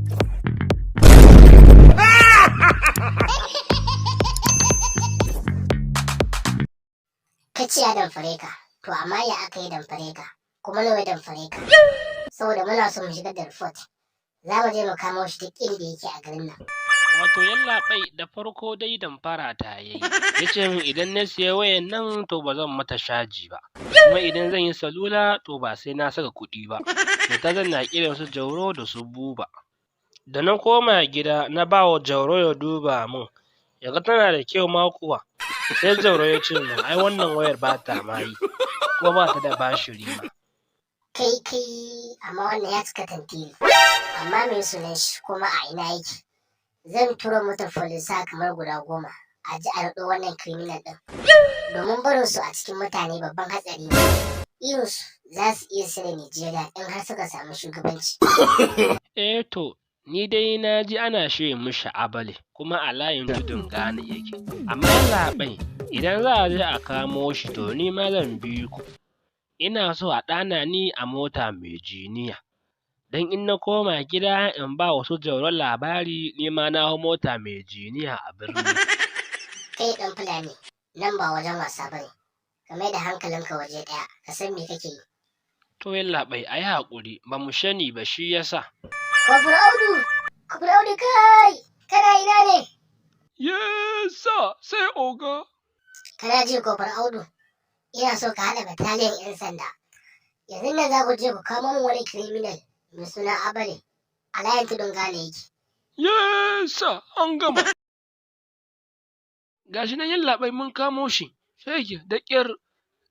Ka ce ya damfare ka, to amma ya aka yi damfare ka, kuma nawa ya damfare ka? Saboda muna so mu shigar da report, za mu je mu kamo shi duk inda yake a garin nan. Wato yallaɓai da farko dai damfara ta yayi. Ya ce min idan na siya wayan nan to ba zan mata shaji ba. Kuma idan zan yi salula to ba sai na saka kuɗi ba. Da ta zan na kiran su Jauro da su Buba. Da na koma gida na ba wa Jauro ya duba min. Ya ga tana da kyau ma kuwa. Sai Jauro ya ce min ai wannan wayar ba ta ma yi. Kuma ba ta da bashiri ma. Kai, amma wannan ya cika tantiri. Amma mai sunan shi kuma a ina yake? Zan tura mata folisa kamar guda 10 a ji a raɗo wannan criminal ɗin. Domin barin su a cikin mutane babban hatsari ne. Irinsu za su iya sire Nijeriya in har suka samu shugabanci. To, ni dai na ji ana ce mishi Abale kuma a layin tudun Ghana yake. Amma yallaɓai idan za a je a kamo shi to ni ma zan bi ku. Ina so a ɗana ni a mota mai jiniya. Don in na koma gida in ba wasu Jauro labari ni ma na hau mota mai jiniya a birni. Kai ɗan Fulani, nan ba wajen wasa ba ne. Ka mai da hankalinka waje ɗaya, ka san me kake yi. To yallaɓai a yi haƙuri, ba mu shani ba shi ya sa. Kofar Audu kai, kana ina ne? Yesa, sai oga. Kana ji Kofar Audu, ina so ka haɗa bataliyan 'yan sanda. Yanzu nan za ku je ku kamo min wani criminal mai suna Abale, a layin tudun Ghana yake. Yesa, an gama. Gashi nan yallaɓai mun kamo shi, sai da ƙyar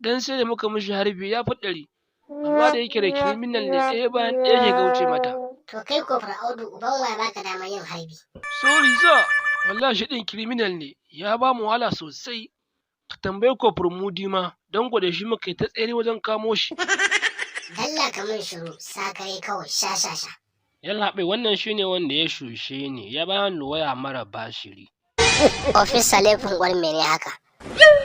dan sai da muka mishi harbi ya fi 100. Amma da yake da criminal ne ɗaya bayan ɗaya ke gauce mata. To kai Kofar Audu uban waya baka damar yin harbi. Sorry sa, wallahi shi ɗin criminal ne, ya ba mu wahala sosai. Ka tambayi Kofar Mudi ma, don gwada shi muka yi ta tsere wajen kamo shi. Dalla ka min shiru, sakare kawai sha. Yallaɓai wannan shi ne wanda ya shushe ni, ya ba ni waya mara bashiri. Ofisa laifin gwar mene haka?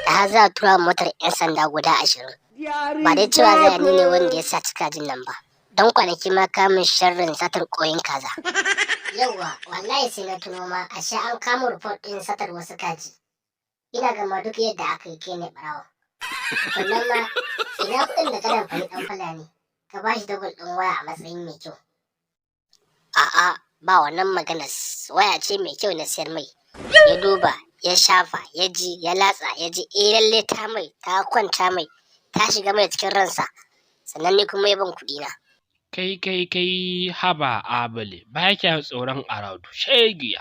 Da har za a tura motar 'yan sanda guda 20. Ba dai cewa zai ni ne wanda ya saci kajin nan ba. Don kwanaki ma kamun sharrin satar koyin kaza. Yauwa, wallahi sai na tuno ma, ashe an kama report ɗin satar wasu kaji. Ina gama duk yadda aka yi ke ne ɓarawa. Sannan ma, ina kuɗin da kadan fari ɗan Fulani, ka ba shi double ɗin waya a matsayin mai kyau. A'a, ba wannan maganas, waya ce mai kyau na siyar mai. Ya duba, ya shafa, ya ji, ya latsa, ya ji lalle ta mai, ta kwanta mai, ta shiga mai cikin ransa. Sannan ni kuma ya ban kuɗi na. Kai haba Abale, ba kya tsoron aradu, shegiya.